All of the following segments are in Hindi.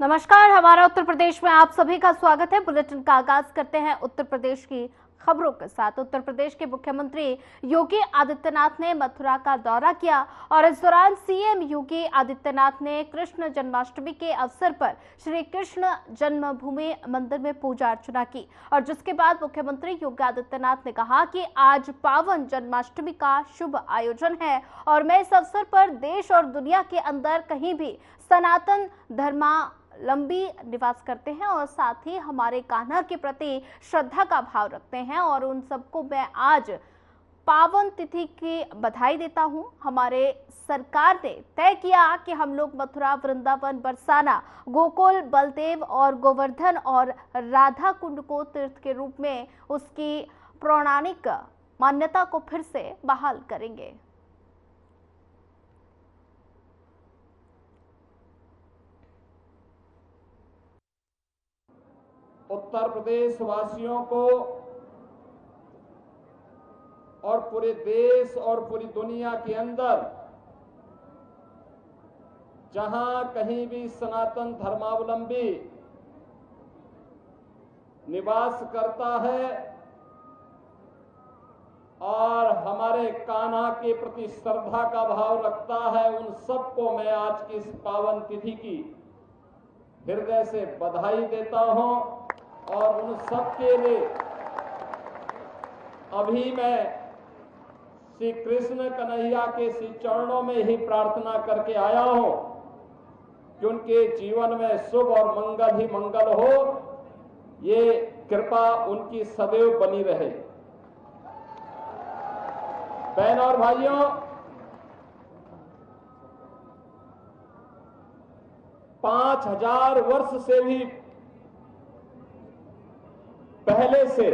नमस्कार, हमारा उत्तर प्रदेश में आप सभी का स्वागत है। बुलेटिन का आगाज करते हैं उत्तर प्रदेश की खबरों के साथ। उत्तर प्रदेश के मुख्यमंत्री योगी आदित्यनाथ ने मथुरा का दौरा किया और इस दौरान सीएम योगी आदित्यनाथ ने कृष्ण जन्माष्टमी के अवसर पर श्री कृष्ण जन्मभूमि मंदिर में पूजा अर्चना की और जिसके बाद मुख्यमंत्री योगी आदित्यनाथ ने कहा कि आज पावन जन्माष्टमी का शुभ आयोजन है और मैं इस अवसर पर देश और दुनिया के अंदर कहीं भी सनातन धर्मावलंबी निवास करते हैं और साथ ही हमारे कान्हा के प्रति श्रद्धा का भाव रखते हैं और उन सबको मैं आज पावन तिथि की बधाई देता हूं। हमारे सरकार ने तय किया कि हम लोग मथुरा, वृंदावन, बरसाना, गोकुल, बलदेव और गोवर्धन और राधा कुंड को तीर्थ के रूप में उसकी पौराणिक मान्यता को फिर से बहाल करेंगे। उत्तर प्रदेश वासियों को और पूरे देश और पूरी दुनिया के अंदर जहां कहीं भी सनातन धर्मावलंबी निवास करता है और हमारे कान्हा के प्रति श्रद्धा का भाव रखता है, उन सबको मैं आज की इस पावन तिथि की हृदय से बधाई देता हूं और उन सबके लिए अभी मैं श्री कृष्ण कन्हैया के श्री चरणों में ही प्रार्थना करके आया हूं कि उनके जीवन में शुभ और मंगल ही मंगल हो, ये कृपा उनकी सदैव बनी रहे। बहन और भाइयों, पांच 5000 वर्ष से भी पहले से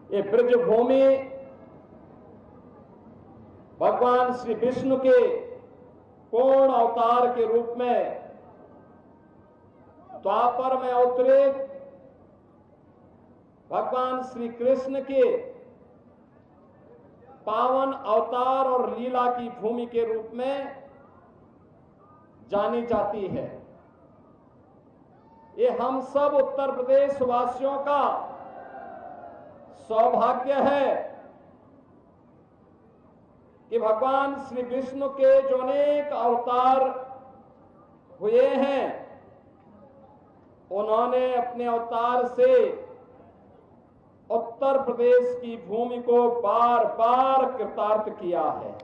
ये ब्रज भूमि भगवान श्री विष्णु के पूर्ण अवतार के रूप में द्वापर में अवतरित भगवान श्री कृष्ण के पावन अवतार और लीला की भूमि के रूप में जानी जाती है। ये हम सब उत्तर प्रदेश वासियों का सौभाग्य है कि भगवान श्री विष्णु के जो अनेक अवतार हुए हैं, उन्होंने अपने अवतार से उत्तर प्रदेश की भूमि को बार बार कृतार्थ किया है।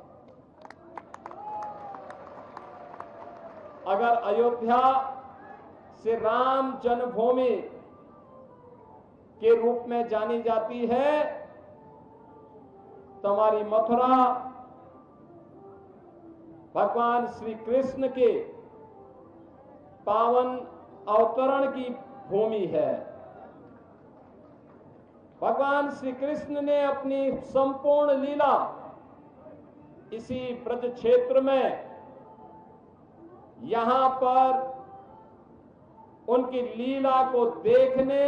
अगर अयोध्या से राम जन्मभूमि के रूप में जानी जाती है, तो हमारी मथुरा भगवान श्री कृष्ण के पावन अवतरण की भूमि है। भगवान श्री कृष्ण ने अपनी संपूर्ण लीला इसी ब्रज क्षेत्र में यहां पर उनकी लीला को देखने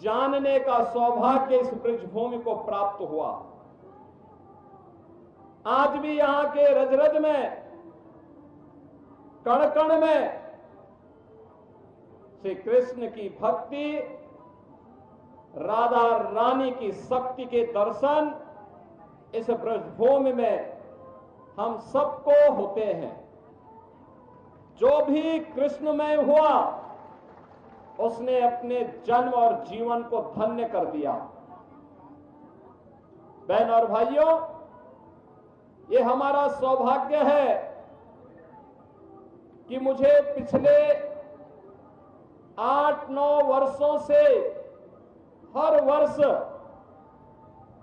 जानने का सौभाग्य इस ब्रजभूमि को प्राप्त हुआ। आज भी यहां के रज रज में, कण कण में श्री कृष्ण की भक्ति, राधा रानी की शक्ति के दर्शन इस ब्रजभूमि में हम सबको होते हैं। जो भी कृष्णमय हुआ उसने अपने जन्म और जीवन को धन्य कर दिया। बहन और भाइयों, ये हमारा सौभाग्य है कि मुझे पिछले 8-9 वर्षों से हर वर्ष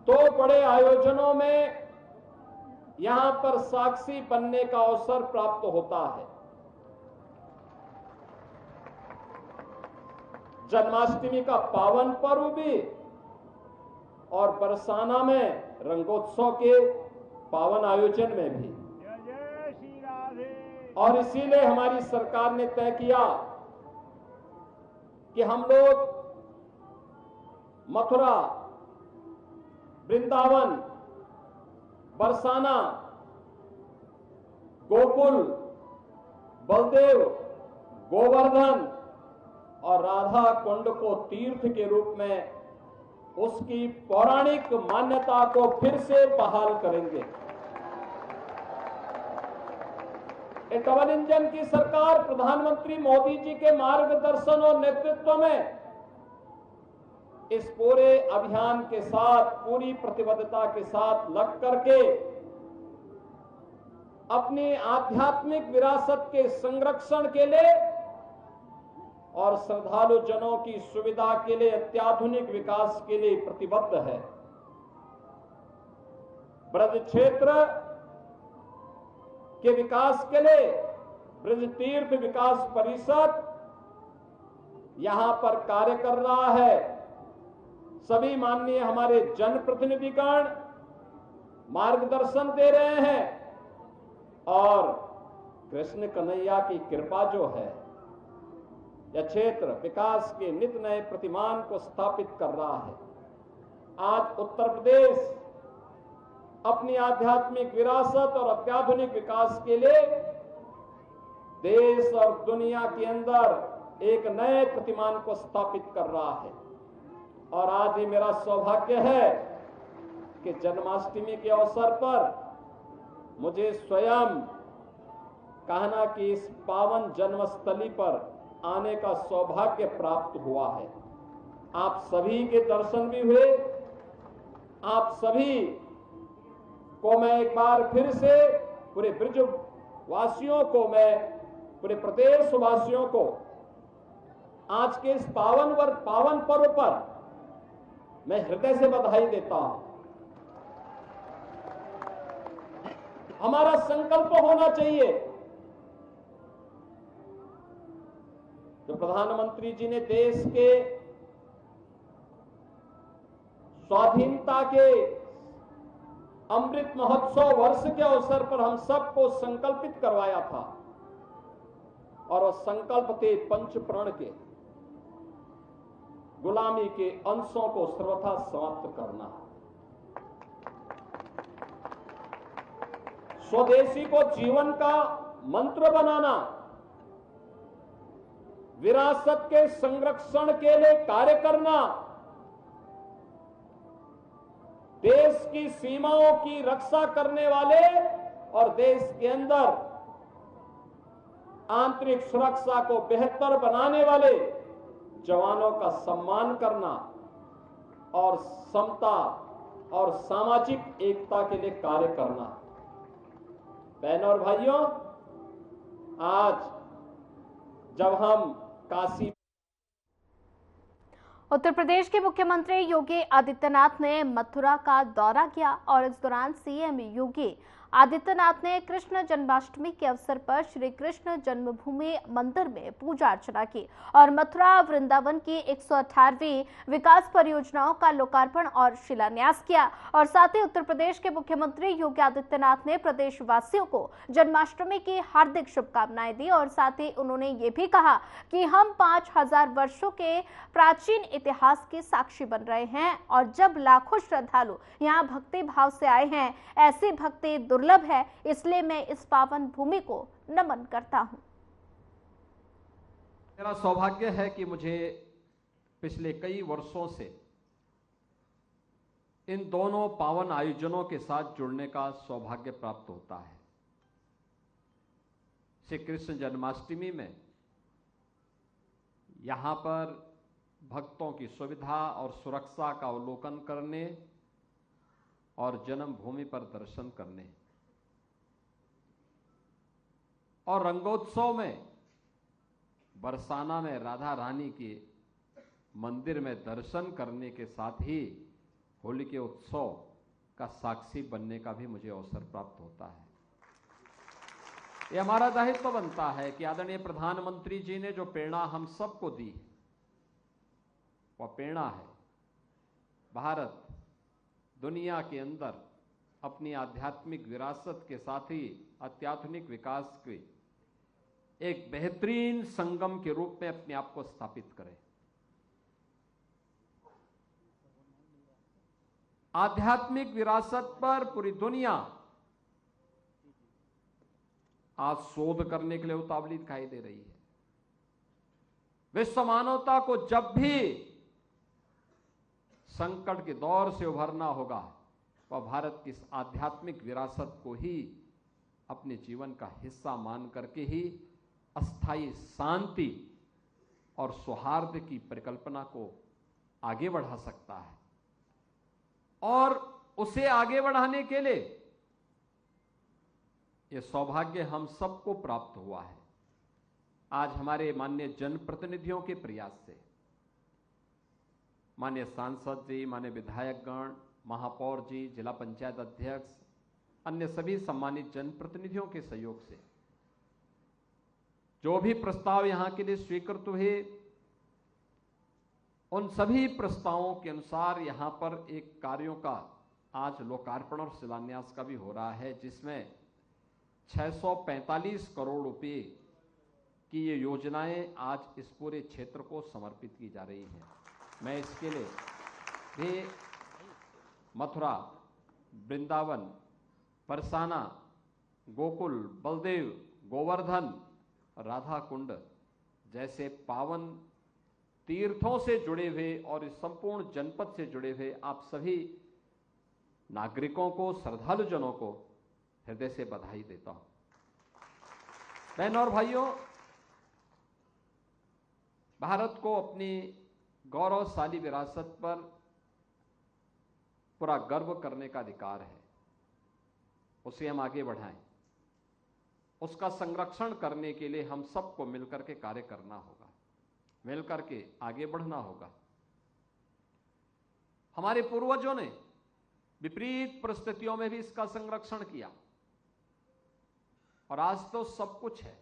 2 बड़े आयोजनों में यहां पर साक्षी बनने का अवसर प्राप्त होता है। जन्माष्टमी का पावन पर्व भी और बरसाना में रंगोत्सव के पावन आयोजन में भी। और इसीलिए हमारी सरकार ने तय किया कि हम लोग मथुरा, वृंदावन, बरसाना, गोकुल बलदेव, गोवर्धन और राधा कुंड को तीर्थ के रूप में उसकी पौराणिक मान्यता को फिर से बहाल करेंगे। एक डबल इंजन की सरकार प्रधानमंत्री मोदी जी के मार्गदर्शन और नेतृत्व में इस पूरे अभियान के साथ पूरी प्रतिबद्धता के साथ लग करके अपनी आध्यात्मिक विरासत के संरक्षण के लिए और श्रद्धालु जनों की सुविधा के लिए अत्याधुनिक विकास के लिए प्रतिबद्ध है। ब्रज क्षेत्र के विकास के लिए ब्रज तीर्थ विकास परिषद यहां पर कार्य कर रहा है। सभी माननीय हमारे जनप्रतिनिधिगण मार्गदर्शन दे रहे हैं और कृष्ण कन्हैया की कृपा जो है यह क्षेत्र विकास के नित नए प्रतिमान को स्थापित कर रहा है। आज उत्तर प्रदेश अपनी आध्यात्मिक विरासत और अत्याधुनिक विकास के लिए देश और दुनिया के अंदर एक नए प्रतिमान को स्थापित कर रहा है। और आज ये मेरा सौभाग्य है कि जन्माष्टमी के अवसर पर मुझे स्वयं कहना कि इस पावन जन्मस्थली पर आने का सौभाग्य प्राप्त हुआ है। आप सभी के दर्शन भी हुए। आप सभी को मैं एक बार फिर से पूरे ब्रज वासियों को, मैं पूरे प्रदेश वासियों को आज के इस पावन पर्व पर मैं हृदय से बधाई देता हूं। हमारा संकल्प होना चाहिए जो प्रधानमंत्री जी ने देश के स्वाधीनता के अमृत महोत्सव वर्ष के अवसर पर हम सबको संकल्पित करवाया था और वो संकल्प थे पंचप्रण के, गुलामी के अंशों को सर्वथा समाप्त करना, स्वदेशी को जीवन का मंत्र बनाना, विरासत के संरक्षण के लिए कार्य करना, देश की सीमाओं की रक्षा करने वाले और देश के अंदर आंतरिक सुरक्षा को बेहतर बनाने वाले जवानों का सम्मान करना और समता और सामाजिक एकता के लिए कार्य करना। बहनों और भाइयों, आज जब हम काशी उत्तर प्रदेश के मुख्यमंत्री योगी आदित्यनाथ ने मथुरा का दौरा किया और इस दौरान सीएम योगी आदित्यनाथ ने कृष्ण जन्माष्टमी के अवसर पर श्री कृष्ण जन्मभूमि मंदिर में पूजा अर्चना की और मथुरा वृंदावन की 118वीं विकास परियोजनाओं का लोकार्पण और शिलान्यास किया। और साथ ही उत्तर प्रदेश के मुख्यमंत्री योगी आदित्यनाथ ने प्रदेशवासियों को जन्माष्टमी की हार्दिक शुभकामनाएं दी और साथ ही उन्होंने ये भी कहा कि हम 5000 वर्षों के प्राचीन इतिहास के साक्षी बन रहे हैं और जब लाखों श्रद्धालु यहाँ भक्ति भाव से आए हैं, ऐसी भक्ति दुर्लभ है, इसलिए मैं इस पावन भूमि को नमन करता हूं। मेरा सौभाग्य है कि मुझे पिछले कई वर्षों से इन दोनों पावन आयोजनों के साथ जुड़ने का सौभाग्य प्राप्त होता है। श्री कृष्ण जन्माष्टमी में यहां पर भक्तों की सुविधा और सुरक्षा का अवलोकन करने और जन्मभूमि पर दर्शन करने और रंगोत्सव में बरसाना में राधा रानी के मंदिर में दर्शन करने के साथ ही होली के उत्सव का साक्षी बनने का भी मुझे अवसर प्राप्त होता है। यह हमारा दायित्व बनता है कि आदरणीय प्रधानमंत्री जी ने जो प्रेरणा हम सबको दी, वह प्रेरणा है भारत दुनिया के अंदर अपनी आध्यात्मिक विरासत के साथ ही अत्याधुनिक विकास के एक बेहतरीन संगम के रूप में अपने आप को स्थापित करे। आध्यात्मिक विरासत पर पूरी दुनिया आज शोध करने के लिए उतावली दिखाई दे रही है। विश्व मानवता को जब भी संकट के दौर से उभरना होगा, वह भारत की इस आध्यात्मिक विरासत को ही अपने जीवन का हिस्सा मान करके ही अस्थायी शांति और सौहार्द की परिकल्पना को आगे बढ़ा सकता है। और उसे आगे बढ़ाने के लिए यह सौभाग्य हम सबको प्राप्त हुआ है। आज हमारे माननीय जनप्रतिनिधियों के प्रयास से, माननीय सांसद जी, माननीय विधायकगण, महापौर जी, जिला पंचायत अध्यक्ष, अन्य सभी सम्मानित जनप्रतिनिधियों के सहयोग से जो भी प्रस्ताव यहां के लिए स्वीकृत हुए, उन सभी प्रस्तावों के अनुसार यहां पर एक कार्यों का आज लोकार्पण और शिलान्यास का भी हो रहा है, जिसमें 645 करोड़ रुपए की ये योजनाएं आज इस पूरे क्षेत्र को समर्पित की जा रही हैं। मैं इसके लिए भी मथुरा, वृंदावन, परसाना, गोकुल, बलदेव, गोवर्धन, राधा कुंड जैसे पावन तीर्थों से जुड़े हुए और इस संपूर्ण जनपद से जुड़े हुए आप सभी नागरिकों को, श्रद्धालु जनों को हृदय से बधाई देता हूं। बहनों और भाइयों, भारत को अपनी गौरवशाली विरासत पर पूरा गर्व करने का अधिकार है। उसे हम आगे बढ़ाएं। उसका संरक्षण करने के लिए हम सबको मिलकर के कार्य करना होगा, मिलकर के आगे बढ़ना होगा। हमारे पूर्वजों ने विपरीत परिस्थितियों में भी इसका संरक्षण किया और आज तो सब कुछ है।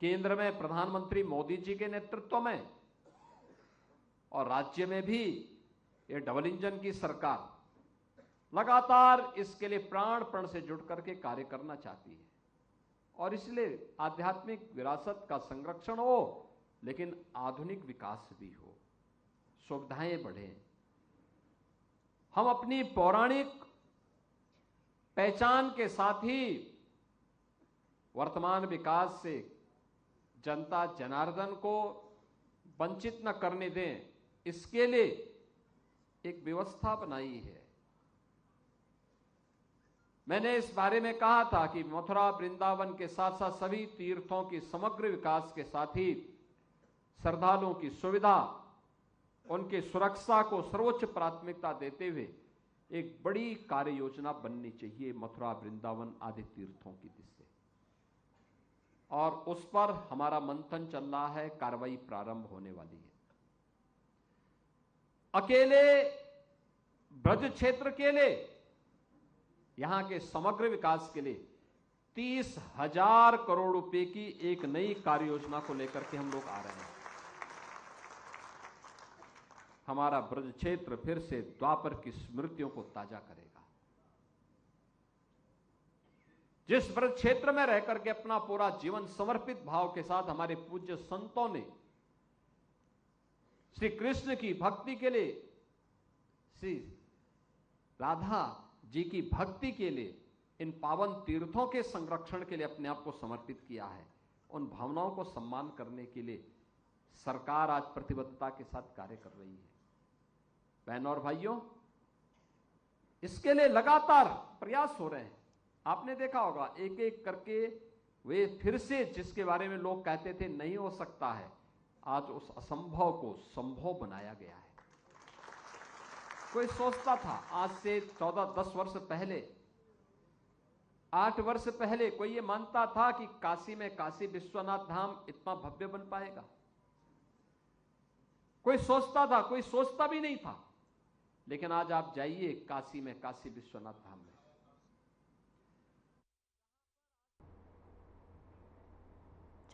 केंद्र में प्रधानमंत्री मोदी जी के नेतृत्व में और राज्य में भी ये डबल इंजन की सरकार लगातार इसके लिए प्राणपण से जुड़ करके कार्य करना चाहती है। और इसलिए आध्यात्मिक विरासत का संरक्षण हो, लेकिन आधुनिक विकास भी हो, सुविधाएं बढ़े। हम अपनी पौराणिक पहचान के साथ ही वर्तमान विकास से जनता जनार्दन को वंचित न करने दें, इसके लिए एक व्यवस्था बनाई है। मैंने इस बारे में कहा था कि मथुरा, वृंदावन के साथ साथ सभी तीर्थों की समग्र विकास के साथ ही श्रद्धालुओं की सुविधा, उनकी सुरक्षा को सर्वोच्च प्राथमिकता देते हुए एक बड़ी कार्य योजना बननी चाहिए मथुरा, वृंदावन आदि तीर्थों की दिशा से। और उस पर हमारा मंथन चल रहा है, कार्रवाई प्रारंभ होने वाली है। अकेले ब्रज क्षेत्र के लिए, यहां के समग्र विकास के लिए 30,000 करोड़ रुपए की एक नई कार्य योजना को लेकर के हम लोग आ रहे हैं। हमारा ब्रज क्षेत्र फिर से द्वापर की स्मृतियों को ताजा करेगा। जिस ब्रज क्षेत्र में रहकर के अपना पूरा जीवन समर्पित भाव के साथ हमारे पूज्य संतों ने श्री कृष्ण की भक्ति के लिए, श्री राधा जी की भक्ति के लिए, इन पावन तीर्थों के संरक्षण के लिए अपने आप को समर्पित किया है, उन भावनाओं को सम्मान करने के लिए सरकार आज प्रतिबद्धता के साथ कार्य कर रही है। बहनों और भाइयों, इसके लिए लगातार प्रयास हो रहे हैं। आपने देखा होगा, एक एक करके वे फिर से जिसके बारे में लोग कहते थे नहीं हो सकता है, आज उस असंभव को संभव बनाया गया है। कोई सोचता था आज से 14-10 वर्ष पहले, 8 वर्ष पहले कोई ये मानता था कि काशी में काशी विश्वनाथ धाम इतना भव्य बन पाएगा? कोई सोचता था? कोई सोचता भी नहीं था। लेकिन आज आप जाइए काशी में, काशी विश्वनाथ धाम में,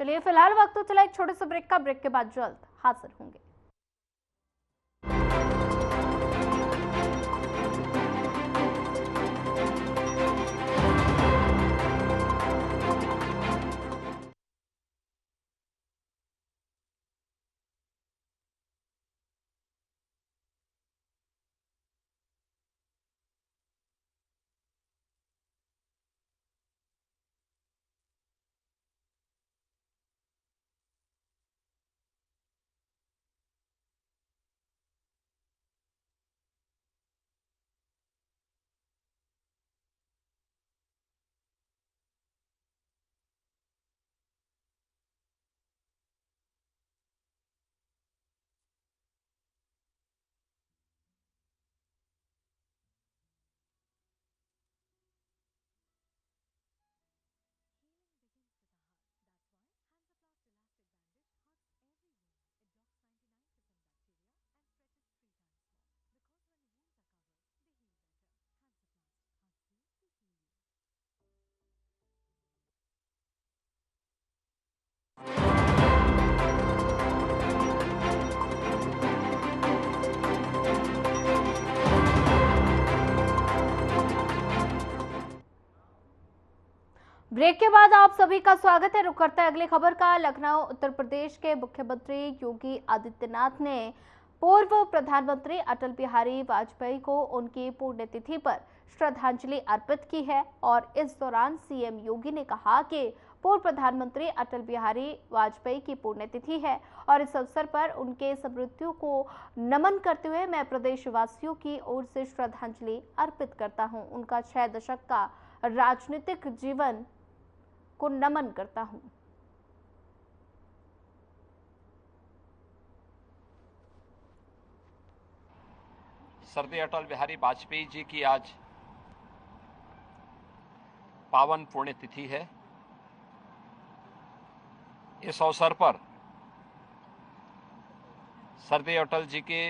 चलिए फिलहाल वक्त तो चला एक छोटे से ब्रेक का। ब्रेक के बाद जल्द हाजिर होंगे। आप सभी का स्वागत है। रुक करते हैं अगली खबर का। लखनऊ उत्तर प्रदेश के मुख्यमंत्री योगी आदित्यनाथ ने पूर्व प्रधानमंत्री अटल बिहारी वाजपेयी को उनकी पुण्यतिथि पर श्रद्धांजलि अर्पित की है और इस दौरान सीएम योगी ने कहा कि पूर्व प्रधानमंत्री अटल बिहारी वाजपेयी की पुण्यतिथि है और इस अवसर पर उनके स्मृतियों को नमन करते हुए मैं प्रदेशवासियों की ओर से श्रद्धांजलि अर्पित करता हूं। उनका 6 दशक का राजनीतिक जीवन को नमन करता हूं। सरदेय अटल बिहारी वाजपेयी जी की आज पावन पुण्यतिथि है। इस अवसर पर सरदेय अटल जी के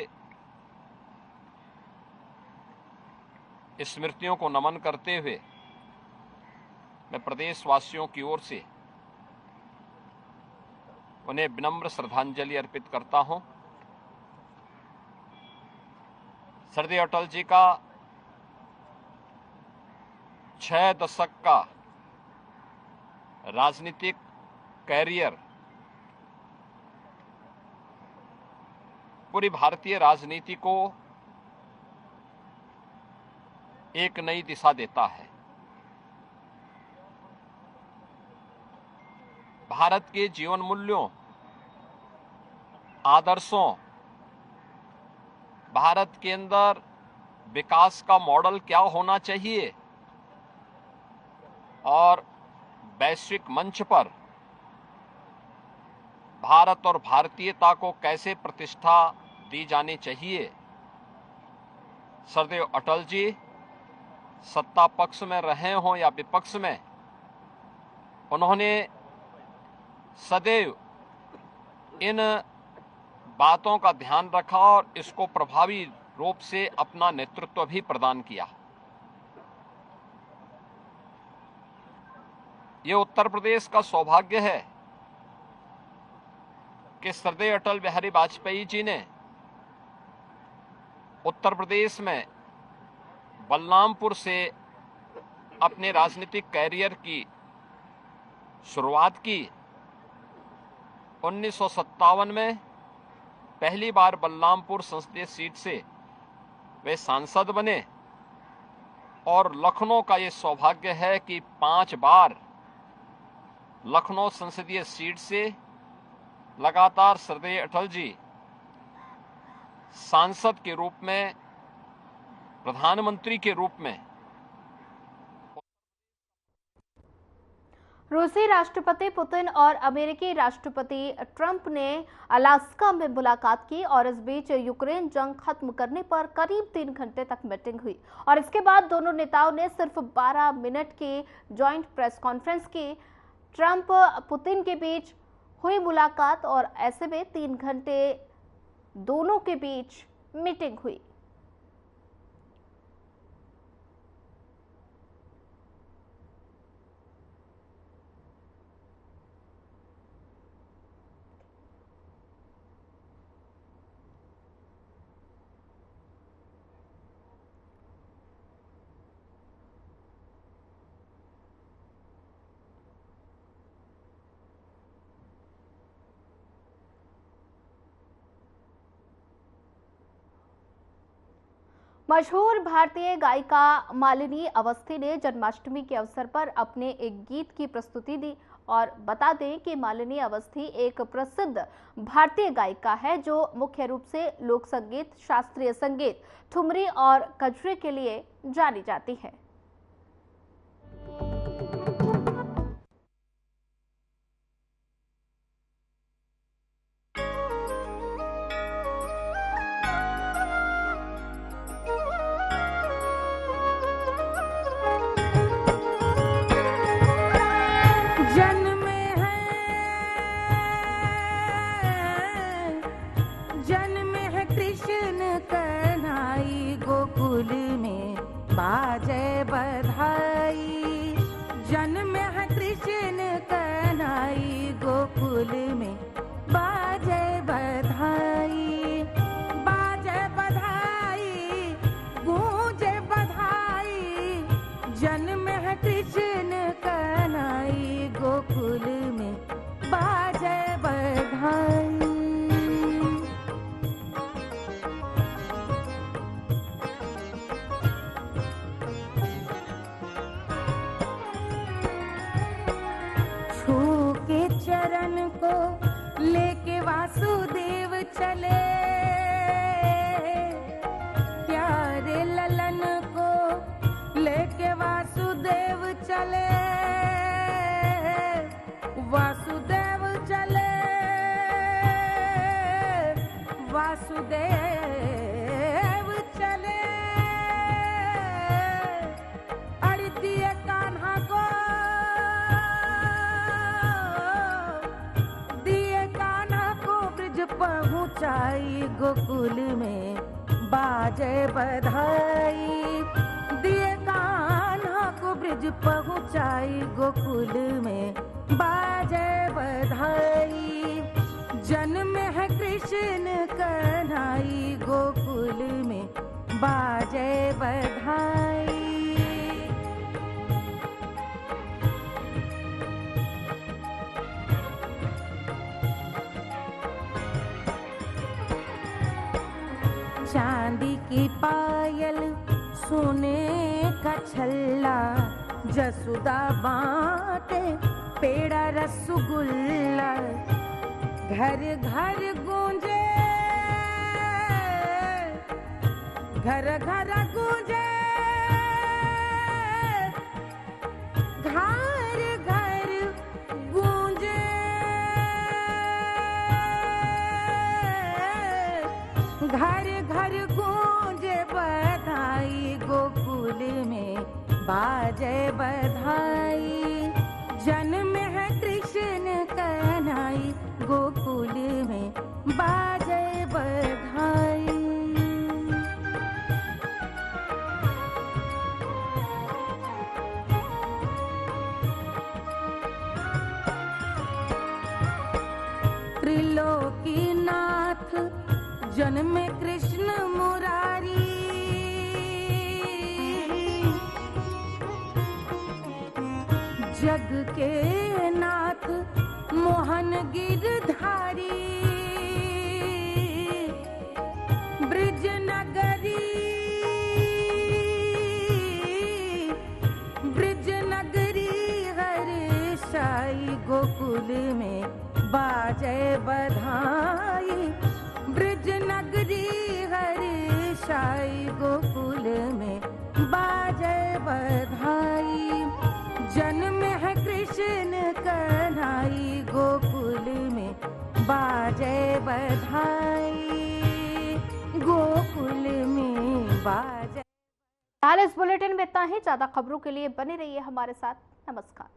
स्मृतियों को नमन करते हुए मैं प्रदेशवासियों की ओर से उन्हें विनम्र श्रद्धांजलि अर्पित करता हूं। सरदेय अटल जी का 6 दशक का राजनीतिक कैरियर पूरी भारतीय राजनीति को एक नई दिशा देता है। भारत के जीवन मूल्यों, आदर्शों, भारत के अंदर विकास का मॉडल क्या होना चाहिए और वैश्विक मंच पर भारत और भारतीयता को कैसे प्रतिष्ठा दी जानी चाहिए, सरदेव अटल जी सत्ता पक्ष में रहे हों या विपक्ष में, उन्होंने सदैव इन बातों का ध्यान रखा और इसको प्रभावी रूप से अपना नेतृत्व भी प्रदान किया। ये उत्तर प्रदेश का सौभाग्य है कि सरदेय अटल बिहारी वाजपेयी जी ने उत्तर प्रदेश में बलरामपुर से अपने राजनीतिक कैरियर की शुरुआत की। 1957 में पहली बार बलरामपुर संसदीय सीट से वे सांसद बने और लखनऊ का ये सौभाग्य है कि 5 बार लखनऊ संसदीय सीट से लगातार सरदेय अटल जी सांसद के रूप में, प्रधानमंत्री के रूप में। रूसी राष्ट्रपति पुतिन और अमेरिकी राष्ट्रपति ट्रंप ने अलास्का में मुलाकात की और इस बीच यूक्रेन जंग खत्म करने पर करीब 3 घंटे तक मीटिंग हुई और इसके बाद दोनों नेताओं ने सिर्फ 12 मिनट की जॉइंट प्रेस कॉन्फ्रेंस की। ट्रंप पुतिन के बीच हुई मुलाकात और ऐसे में 3 घंटे दोनों के बीच मीटिंग हुई। मशहूर भारतीय गायिका मालिनी अवस्थी ने जन्माष्टमी के अवसर पर अपने एक गीत की प्रस्तुति दी और बता दें कि मालिनी अवस्थी एक प्रसिद्ध भारतीय गायिका है जो मुख्य रूप से लोक संगीत, शास्त्रीय संगीत, ठुमरी और कजरे के लिए जानी जाती है। बाजे चले, प्यारे ललन को लेके वासुदेव चले, वासुदेव चले, वासुदेव चले। अरे दिए कान्हा को, दिए कान्हा को ब्रिज पहुंचाई, गोकुल में बाजे बधाई। दिए कान्हा को ब्रिज पहुंचाई, गोकुल में बाजे बधाई। जन्म है कृष्ण कन्हाई, गोकुल में बाजे बधाई। चांदी की पायल, सोने का छल्ला, जसुदा बाटे पेड़ा रसगुल्ला। घर घर गूंजे, घर घर गूंजे, घर घर गूंजे, घर घर गूंजे बधाई, गोकुल में बाजे बधाई। जन्म है कृष्ण कन्हाई, गोकुल में बाजे बधाई। त्रिलोकीनाथ जन्म कृष्ण मुरारी, जग के नाथ मोहन गिरधारी। ब्रिज नगरी, ब्रिज नगरी हर्षाई, गोकुल में बाजे बधाई। ब्रिज नगरी हर्षाई, गोकुल में बाजे बधाई। जन्म है कृष्ण कन्हाई, गोकुल में बाजे बधाई, गोकुल में बाजे। फिलहाल इस बुलेटिन में इतना ही। ज्यादा खबरों के लिए बने रहिए हमारे साथ। नमस्कार।